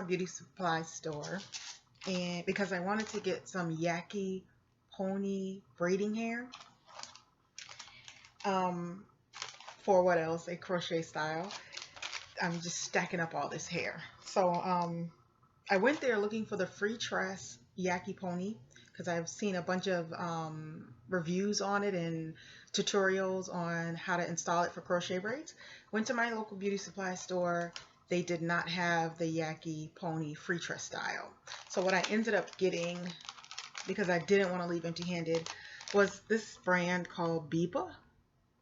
beauty supply store, and because I wanted to get some Yaky pony braiding hair, for what else? A crochet style. I'm just stacking up all this hair. So I went there looking for the free tress Yaky pony because I've seen a bunch of reviews on it and tutorials on how to install it for crochet braids. Went to my local beauty supply store. They did not have the Yaky pony free tress style. So what I ended up getting, because I didn't want to leave empty-handed, was this brand called Biba.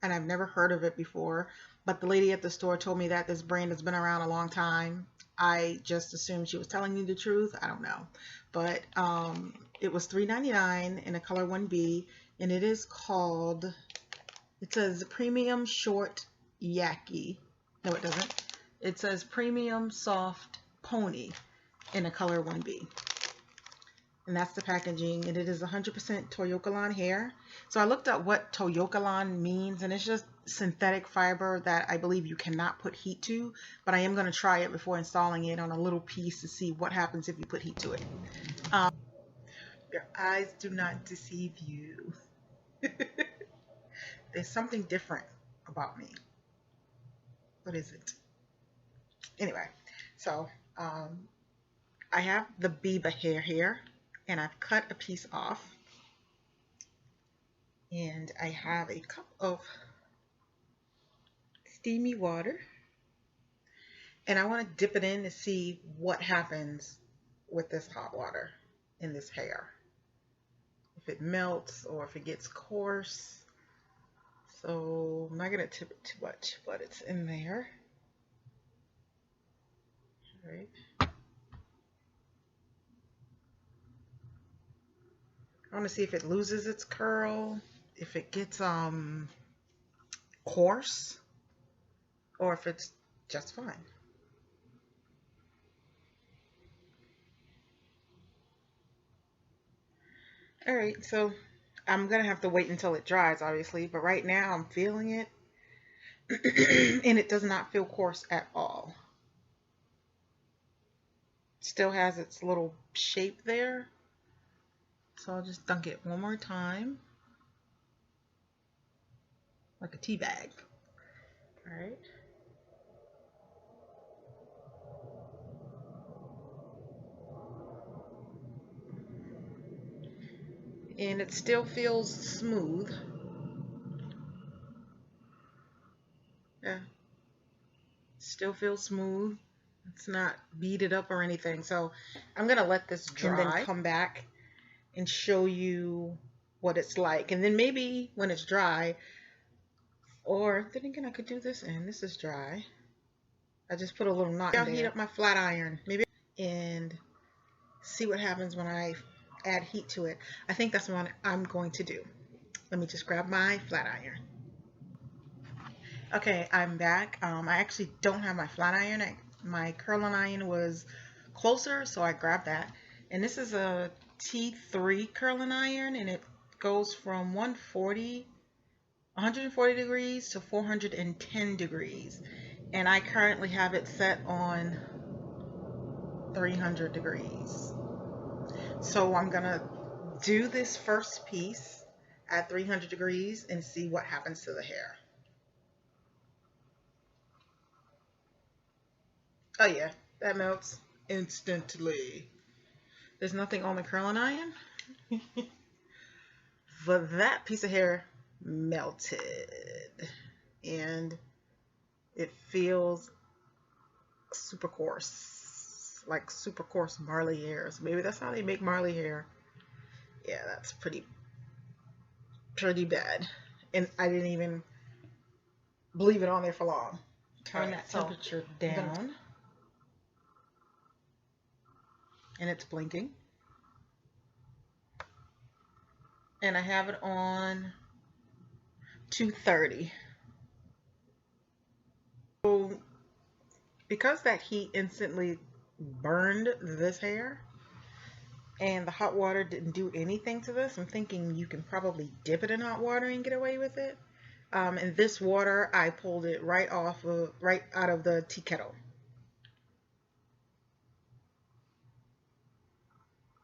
And I've never heard of it before, but the lady at the store told me that this brand has been around a long time. I just assumed she was telling me the truth. I don't know. But it was $3.99 in a color 1B, and it is called, it says Premium Short Yaky. No, it doesn't. It says Premium Soft Pony in a color 1B. And that's the packaging, and it is 100% Toyokalon hair. So I looked up what Toyokalon means, and it's just synthetic fiber that I believe you cannot put heat to, but I am going to try it before installing it on a little piece to see what happens if you put heat to it. Your eyes do not deceive you. There's something different about me. What is it? Anyway, so I have the Biba hair here, and I've cut a piece off, and I have a cup of steamy water, and I want to dip it in to see what happens with this hot water in this hair, if it melts or if it gets coarse. So I'm not going to tip it too much, but it's in there. All right. I want to see if it loses its curl, if it gets coarse, or if it's just fine. All right, so I'm gonna have to wait until it dries, obviously, but right now I'm feeling it, and it does not feel coarse at all. Still has its little shape there. So I'll just dunk it one more time, like a tea bag. All right. And it still feels smooth. Yeah. Still feels smooth. It's not beaded up or anything. So I'm gonna let this dry and then come back and show you what it's like. And then maybe when it's dry, or then again I could do this, and this is dry. I just put a little knot in there. I'll heat up my flat iron maybe and see what happens when I add heat to it. I think that's what I'm going to do. Let me just grab my flat iron. Okay, I'm back. I actually don't have my flat iron. My curling iron was closer, so I grabbed that. And this is a T3 curling iron, and it goes from 140 degrees to 410 degrees. And I currently have it set on 300 degrees. So I'm gonna do this first piece at 300 degrees and see what happens to the hair. Oh yeah, that melts instantly. There's nothing on the curling iron, but that piece of hair melted, and it feels super coarse, like super coarse Marley hair. So maybe that's how they make Marley hair. Yeah, that's pretty bad. And I didn't even leave it on there for long. Turn that temperature down. And it's blinking. And I have it on 230. So because that heat instantly burned this hair and the hot water didn't do anything to this, I'm thinking you can probably dip it in hot water and get away with it. And this water, I pulled it right out of the tea kettle.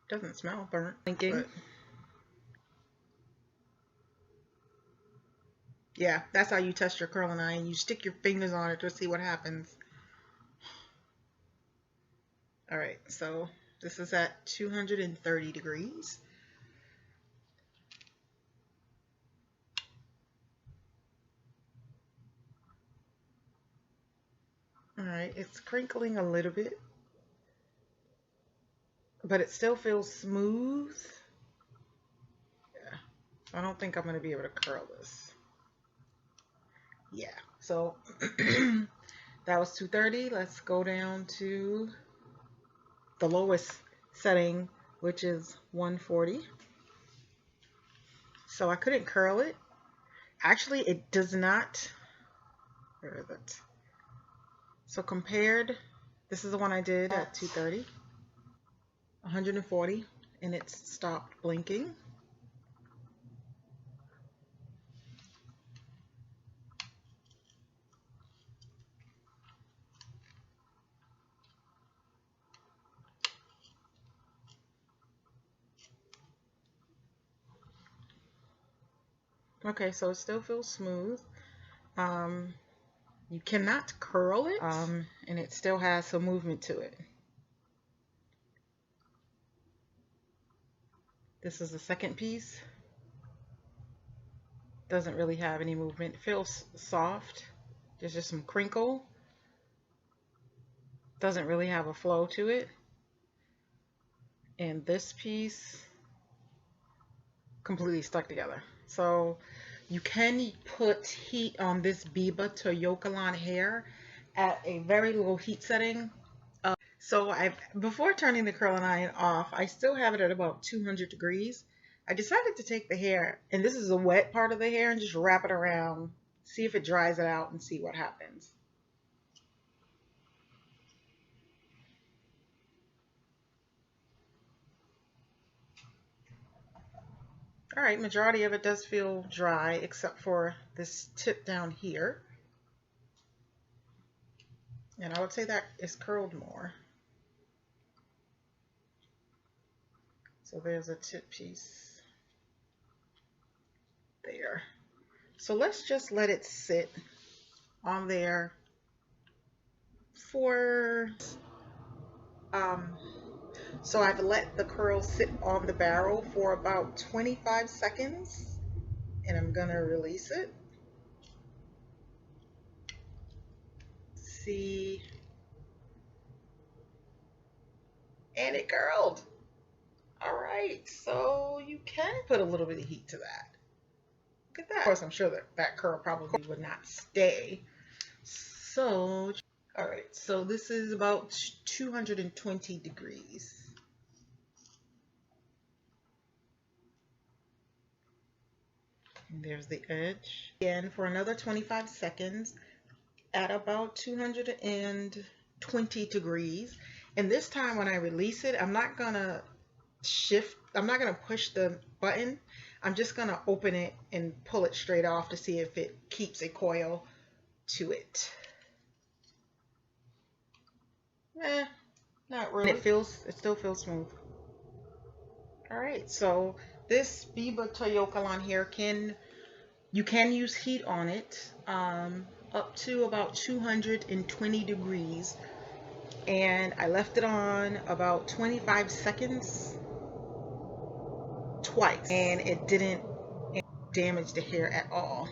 Doesn't smell burnt. Thinking. Yeah, that's how you test your curling iron. You stick your fingers on it to see what happens. All right, so this is at 230 degrees. All right, it's crinkling a little bit, but it still feels smooth. Yeah, I don't think I'm going to be able to curl this. Yeah, so that was 230. Let's go down to the lowest setting, which is 140. So I couldn't curl it. Actually, it does not. Where is it? So compared, this is the one I did at 230, 140, and it's stopped blinking. Okay, so it still feels smooth. You cannot curl it, and it still has some movement to it. This is the second piece. Doesn't really have any movement. It feels soft. There's just some crinkle. Doesn't really have a flow to it. And this piece completely stuck together. So you can put heat on this Biba to Yokalon hair at a very low heat setting. So before turning the curling iron off, I still have it at about 200 degrees. I decided to take the hair, and this is the wet part of the hair, and just wrap it around, see if it dries it out, and see what happens. All right, majority of it does feel dry, except for this tip down here. And I would say that is curled more. So there's a tip piece there. So let's just let it sit on there for, so I've let the curl sit on the barrel for about 25 seconds, and I'm gonna release it. See, and it curled. All right, so you can put a little bit of heat to that. Look at that. Of course, I'm sure that curl probably would not stay. So, all right, so this is about 220 degrees. And there's the edge. Again, for another 25 seconds at about 220 degrees. And this time when I release it, I'm not gonna push the button. I'm just gonna open it and pull it straight off to see if it keeps a coil to it. Not really. It still feels smooth. All right, so this Biba Toyokalon here you can use heat on it, up to about 220 degrees. And I left it on about 25 seconds twice, and it didn't damage the hair at all.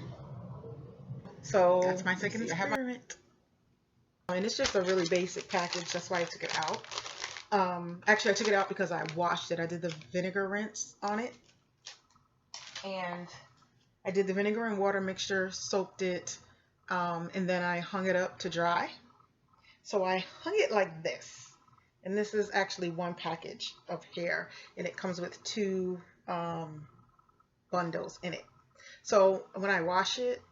So that's my second experiment. And it's just a really basic package, that's why I took it out. Actually, I took it out because I washed it. I did the vinegar rinse on it, and I did the vinegar and water mixture, soaked it, and then I hung it up to dry. So I hung it like this, and this is actually one package of hair, and it comes with two bundles in it. So when I wash it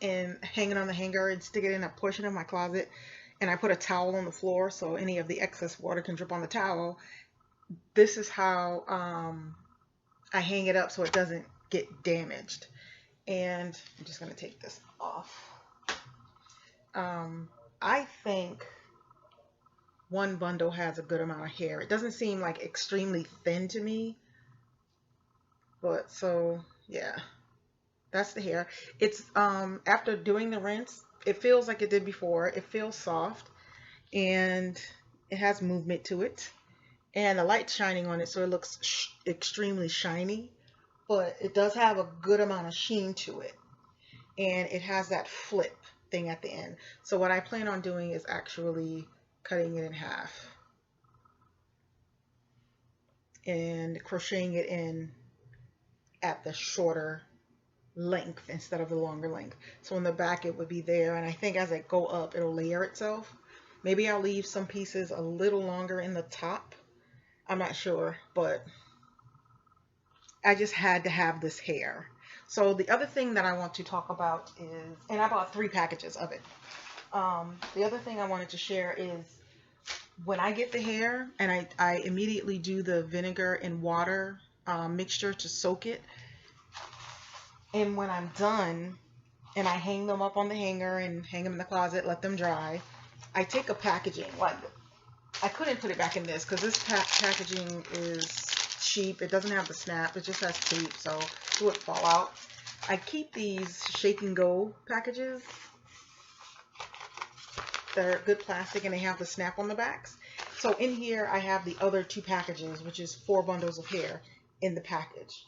and hang it on the hanger and stick it in a portion of my closet, and I put a towel on the floor so any of the excess water can drip on the towel, this is how I hang it up so it doesn't get damaged. And I'm just going to take this off. I think one bundle has a good amount of hair. It doesn't seem like extremely thin to me, but so yeah, that's the hair. It's after doing the rinse, it feels like it did before. It feels soft and it has movement to it, and the light's shining on it, so it looks extremely shiny, but it does have a good amount of sheen to it, and it has that flip thing at the end. So what I plan on doing is actually cutting it in half and crocheting it in at the shorter length instead of the longer length. So in the back it would be there, and I think as I go up it'll layer itself. Maybe I'll leave some pieces a little longer in the top. I'm not sure, but I just had to have this hair. So the other thing that I want to talk about is, and I bought 3 packages of it. The other thing I wanted to share is when I get the hair and I immediately do the vinegar and water mixture to soak it. And when I'm done and I hang them up on the hanger and hang them in the closet, let them dry, I take a packaging. Like, I couldn't put it back in this because this packaging is cheap. It doesn't have the snap. It just has tape, so it would fall out. I keep these shake and go packages. They're good plastic and they have the snap on the backs. So in here I have the other 2 packages, which is 4 bundles of hair in the package.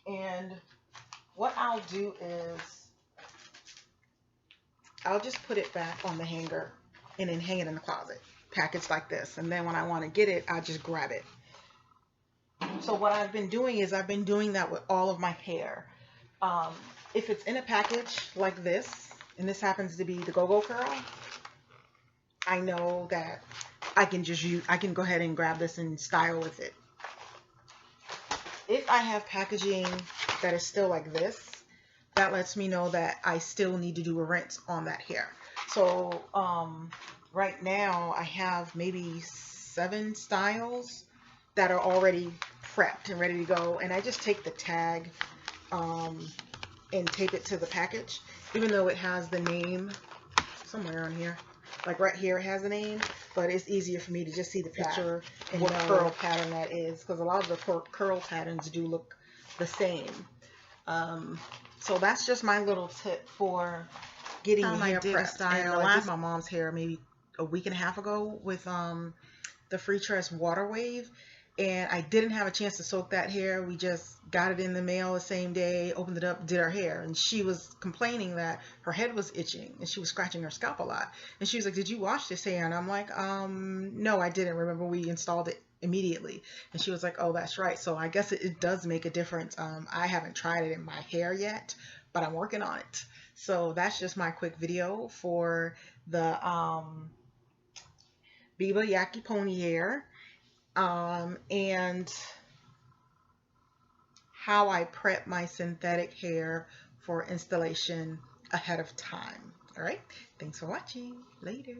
And what I'll do is I'll just put it back on the hanger and then hang it in the closet, packaged like this. And then when I want to get it, I'll just grab it. So what I've been doing is I've been doing that with all of my hair. If it's in a package like this, and this happens to be the Go-Go Curl, I know that I can go ahead and grab this and style with it. If I have packaging that is still like this, that lets me know that I still need to do a rinse on that hair. So right now I have maybe 7 styles that are already prepped and ready to go, and I just take the tag and tape it to the package, even though it has the name somewhere on here. Like right here it has a name, but it's easier for me to just see the picture and what curl pattern that is, because a lot of the curl patterns do look the same. So that's just my little tip for getting hair prepped. And I did my mom's hair maybe a week and a half ago with the Free Tress Water Wave, and I didn't have a chance to soak that hair. We just got it in the mail the same day, opened it up, did her hair, and she was complaining that her head was itching and she was scratching her scalp a lot. And she was like, "Did you wash this hair?" And I'm like, no, I didn't. Remember, we installed it immediately. And she was like, "Oh, that's right." So I guess it does make a difference. I haven't tried it in my hair yet, but I'm working on it. So that's just my quick video for the Biba Yaky pony hair, and how I prep my synthetic hair for installation ahead of time. All right, thanks for watching. Later.